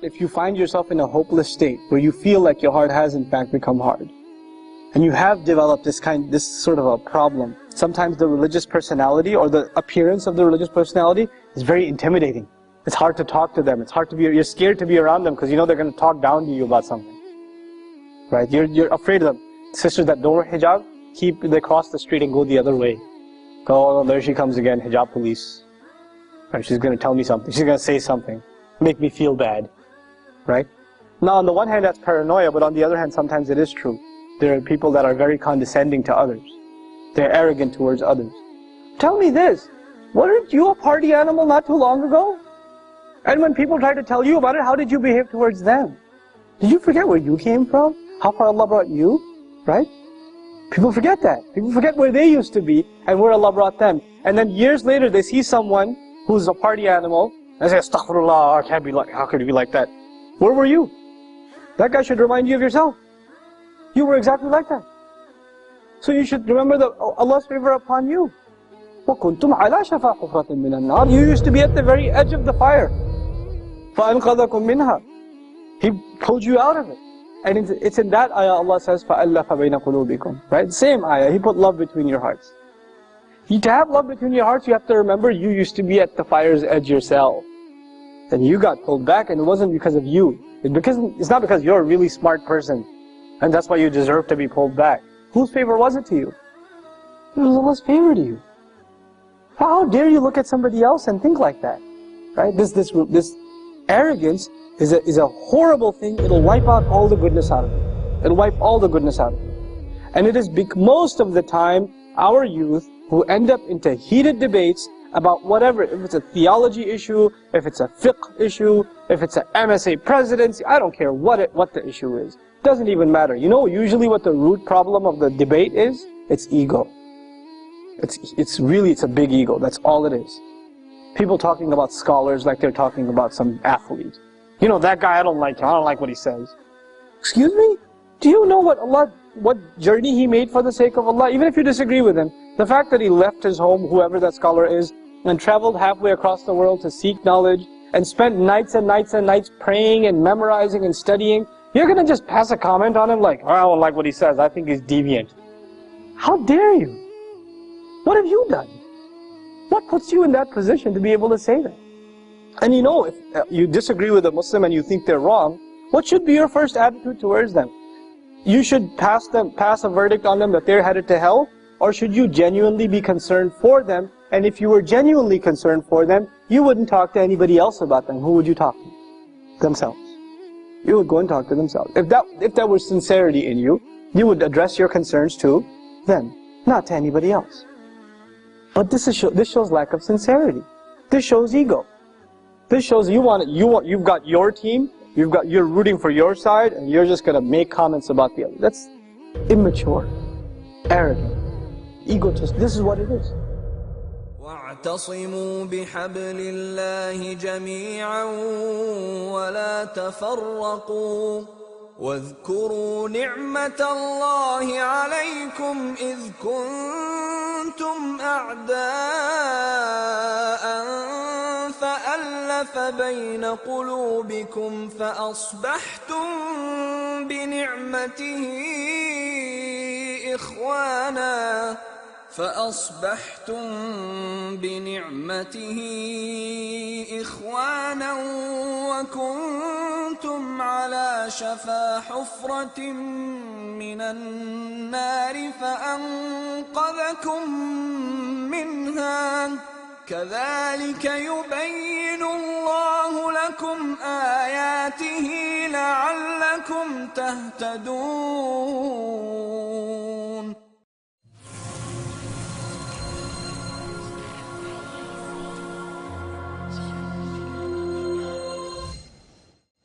if you find yourself in a hopeless state where you feel like your heart has in fact become hard, and you have developed this sort of a problem, sometimes the religious personality or the appearance of the religious personality is very intimidating. It's hard to talk to them. It's hard to be, you're scared to be around them because you know they're going to talk down to you about something. Right? You're afraid of them. Sisters that don't wear hijab, they cross the street and go the other way. Go, oh, there she comes again, hijab police. Right? She's going to tell me something. She's going to say something. Make me feel bad. Right? Now on the one hand that's paranoia, but on the other hand sometimes it is true. There are people that are very condescending to others. They're arrogant towards others. Tell me this, weren't you a party animal not too long ago? And when people try to tell you about it, how did you behave towards them? Did you forget where you came from? How far Allah brought you? Right? People forget that. People forget where they used to be and where Allah brought them. And then years later they see someone who's a party animal and say, Astaghfirullah, I can't be like, how could you be like that? Where were you? That guy should remind you of yourself. You were exactly like that. So you should remember Allah's favor upon you. وَكُنْتُمْ عَلَى شَفَا حُفْرَةٍ مِّنَ النَّارِ. You used to be at the very edge of the fire. فَأَنْقَذَكُمْ مِنْهَا. He pulled you out of it. And it's in that ayah Allah says, فَأَلَّفَ بَيْنَ قُلُوبِكُمْ. Right? Same ayah. He put love between your hearts. To have love between your hearts, you have to remember you used to be at the fire's edge yourself. And you got pulled back, and it wasn't because of you. It's not because you're a really smart person, and that's why you deserve to be pulled back. Whose favor was it to you? It was Allah's favor to you. How dare you look at somebody else and think like that? Right? This arrogance is a horrible thing. It'll wipe out all the goodness out of it. It'll wipe all the goodness out of it. And it is most of the time our youth who end up into heated debates about whatever, if it's a theology issue, if it's a fiqh issue, if it's an MSA presidency, I don't care what the issue is. Doesn't even matter. You know usually what the root problem of the debate is? It's ego. It's a big ego. That's all it is. People talking about scholars like they're talking about some athlete. You know, that guy, I don't like him. I don't like what he says. Excuse me? Do you know what journey he made for the sake of Allah? Even if you disagree with him, the fact that he left his home, whoever that scholar is, and traveled halfway across the world to seek knowledge, and spent nights and nights and nights praying and memorizing and studying, you're going to just pass a comment on him like, oh, I don't like what he says, I think he's deviant. How dare you? What have you done? What puts you in that position to be able to say that? And you know, if you disagree with a Muslim and you think they're wrong, what should be your first attitude towards them? You should pass a verdict on them that they're headed to hell, or should you genuinely be concerned for them? And if you were genuinely concerned for them, you wouldn't talk to anybody else about them. Who would you talk to? Themselves. You would go and talk to themselves. If there was sincerity in you, you would address your concerns to them, not to anybody else. But this shows lack of sincerity. This shows ego. This shows you've got your team, you're rooting for your side, and you're just gonna make comments about the other. That's immature, arrogant, egotist. This is what it is. وَاعْتَصِمُوا بِحَبْلِ اللَّهِ جَمِيعًا وَلَا تَفَرَّقُوا وَاذْكُرُوا نِعْمَةَ اللَّهِ عَلَيْكُمْ إِذْ كُنْتُمْ أَعْدَاءً فَأَلَّفَ بَيْنَ قُلُوبِكُمْ فَأَصْبَحْتُمْ بنعمته إخوانا وكنتم على شفا حفرة من النار فأنقذكم منها كذلك يبين الله لكم آياته لعلكم تهتدون